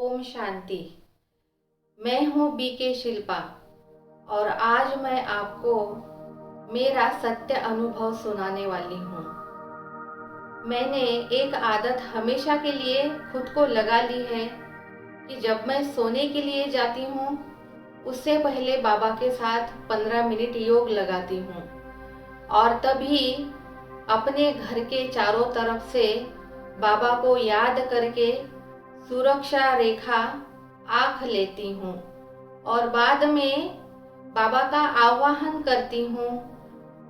ओम शांति। मैं हूँ बीके शिल्पा और आज मैं आपको मेरा सत्य अनुभव सुनाने वाली हूँ। मैंने एक आदत हमेशा के लिए खुद को लगा ली है कि जब मैं सोने के लिए जाती हूँ उससे पहले बाबा के साथ 15 मिनट योग लगाती हूँ और तभी अपने घर के चारों तरफ से बाबा को याद करके सुरक्षा रेखा आँख लेती हूँ और बाद में बाबा का आह्वान करती हूँ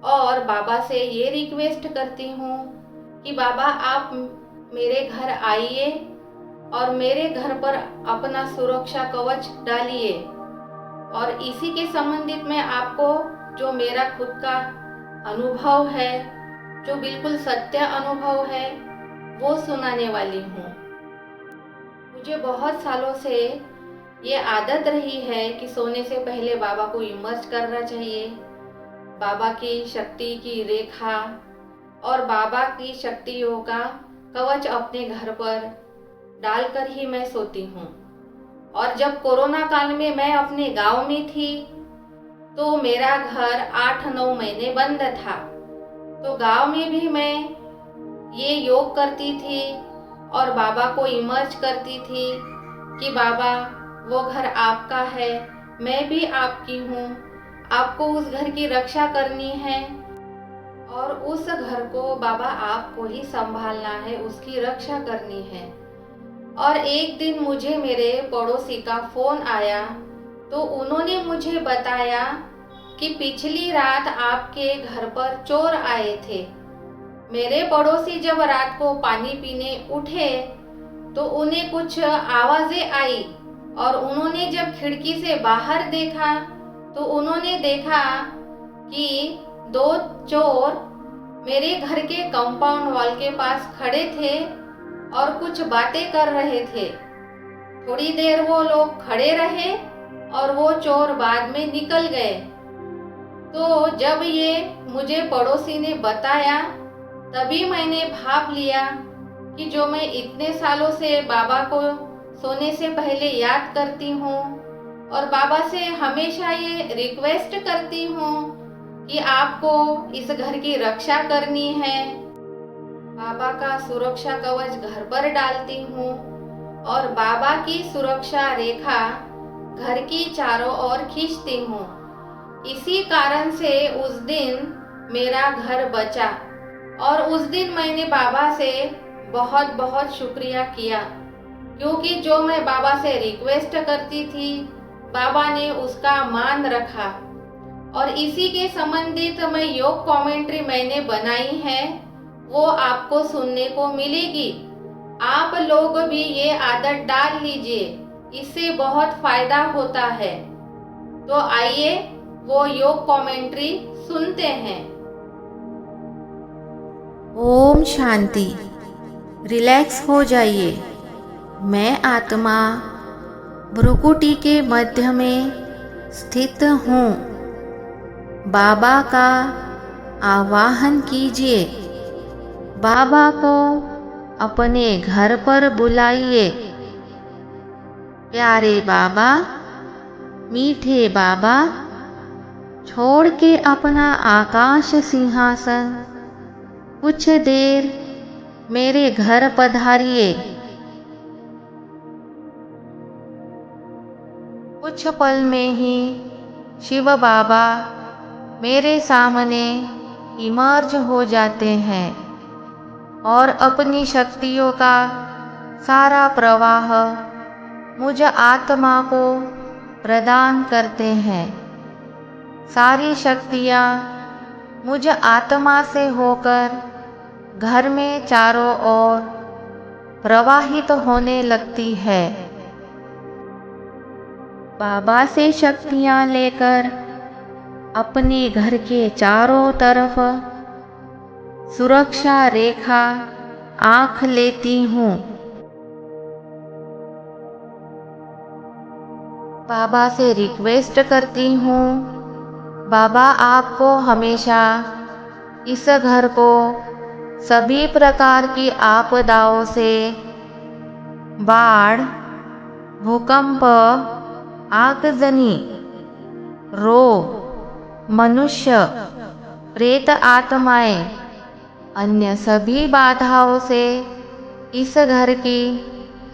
और बाबा से ये रिक्वेस्ट करती हूँ कि बाबा आप मेरे घर आइए और मेरे घर पर अपना सुरक्षा कवच डालिए। और इसी के संबंधित मैं आपको जो मेरा खुद का अनुभव है, जो बिल्कुल सत्य अनुभव है, वो सुनाने वाली हूँ। मुझे बहुत सालों से ये आदत रही है कि सोने से पहले बाबा को इमर्ज करना चाहिए, बाबा की शक्ति की रेखा और बाबा की शक्तियों का कवच अपने घर पर डालकर ही मैं सोती हूँ। और जब कोरोना काल में मैं अपने गांव में थी तो मेरा घर 8-9 महीने बंद था, तो गांव में भी मैं ये योग करती थी और बाबा को इमर्ज करती थी कि बाबा वो घर आपका है, मैं भी आपकी हूँ, आपको उस घर की रक्षा करनी है और उस घर को बाबा आपको ही संभालना है, उसकी रक्षा करनी है। और एक दिन मुझे मेरे पड़ोसी का फोन आया तो उन्होंने मुझे बताया कि पिछली रात आपके घर पर चोर आए थे। मेरे पड़ोसी जब रात को पानी पीने उठे तो उन्हें कुछ आवाजें आई और उन्होंने जब खिड़की से बाहर देखा तो उन्होंने देखा कि 2 चोर मेरे घर के कंपाउंड वॉल के पास खड़े थे और कुछ बातें कर रहे थे। थोड़ी देर वो लोग खड़े रहे और वो चोर बाद में निकल गए। तो जब ये मुझे पड़ोसी ने बताया तभी मैंने भाप लिया कि जो मैं इतने सालों से बाबा को सोने से पहले याद करती हूँ और बाबा से हमेशा ये रिक्वेस्ट करती हूँ कि आपको इस घर की रक्षा करनी है, बाबा का सुरक्षा कवच घर पर डालती हूँ और बाबा की सुरक्षा रेखा घर की चारों ओर खींचती हूँ। इसी कारण से उस दिन मेरा घर बचा और उस दिन मैंने बाबा से बहुत बहुत शुक्रिया किया, क्योंकि जो मैं बाबा से रिक्वेस्ट करती थी बाबा ने उसका मान रखा। और इसी के संबंधित मैं योग कमेंट्री मैंने बनाई है, वो आपको सुनने को मिलेगी। आप लोग भी ये आदत डाल लीजिए, इससे बहुत फायदा होता है। तो आइए वो योग कमेंट्री सुनते हैं। ओम शांति। रिलैक्स हो जाइए। मैं आत्मा भ्रुकुटी के मध्य में स्थित हूँ। बाबा का आवाहन कीजिए। बाबा को अपने घर पर बुलाइए। प्यारे बाबा, मीठे बाबा, छोड़ के अपना आकाश सिंहासन कुछ देर मेरे घर पधारिए। कुछ पल में ही शिव बाबा मेरे सामने इमर्ज हो जाते हैं और अपनी शक्तियों का सारा प्रवाह मुझ आत्मा को प्रदान करते हैं। सारी शक्तियाँ मुझ आत्मा से होकर घर में चारों ओर प्रवाहित होने लगती है। बाबा से शक्तियाँ लेकर अपने घर के चारों तरफ सुरक्षा रेखा आँख लेती हूँ। बाबा से रिक्वेस्ट करती हूँ, बाबा आपको हमेशा इस घर को सभी प्रकार की आपदाओं से, बाढ़, भूकंप, आगजनी, रोग, मनुष्य, प्रेत आत्माएं, अन्य सभी बाधाओं से इस घर की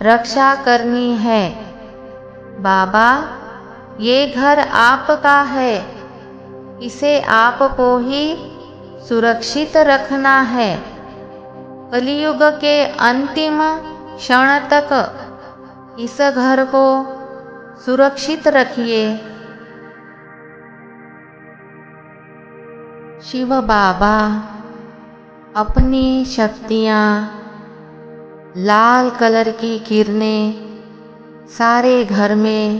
रक्षा करनी है। बाबा, ये घर आपका है, इसे आपको ही सुरक्षित रखना है। कलियुग के अंतिम क्षण तक इस घर को सुरक्षित रखिए। शिव बाबा अपनी शक्तियाँ, लाल कलर की किरणें सारे घर में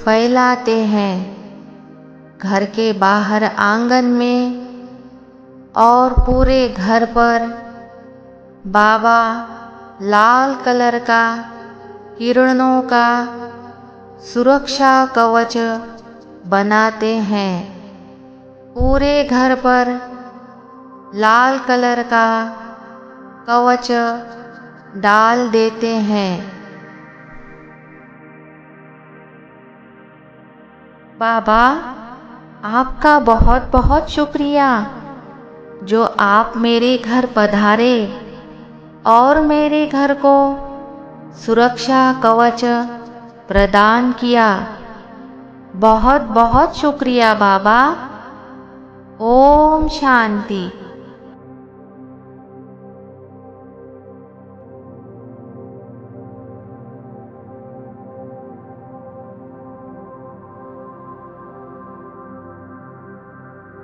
फैलाते हैं। घर के बाहर आंगन में और पूरे घर पर बाबा लाल कलर का किरणों का सुरक्षा कवच बनाते हैं। पूरे घर पर लाल कलर का कवच डाल देते हैं। बाबा, आपका बहुत बहुत शुक्रिया जो आप मेरे घर पधारे और मेरे घर को सुरक्षा कवच प्रदान किया। बहुत बहुत शुक्रिया बाबा। ओम शांति।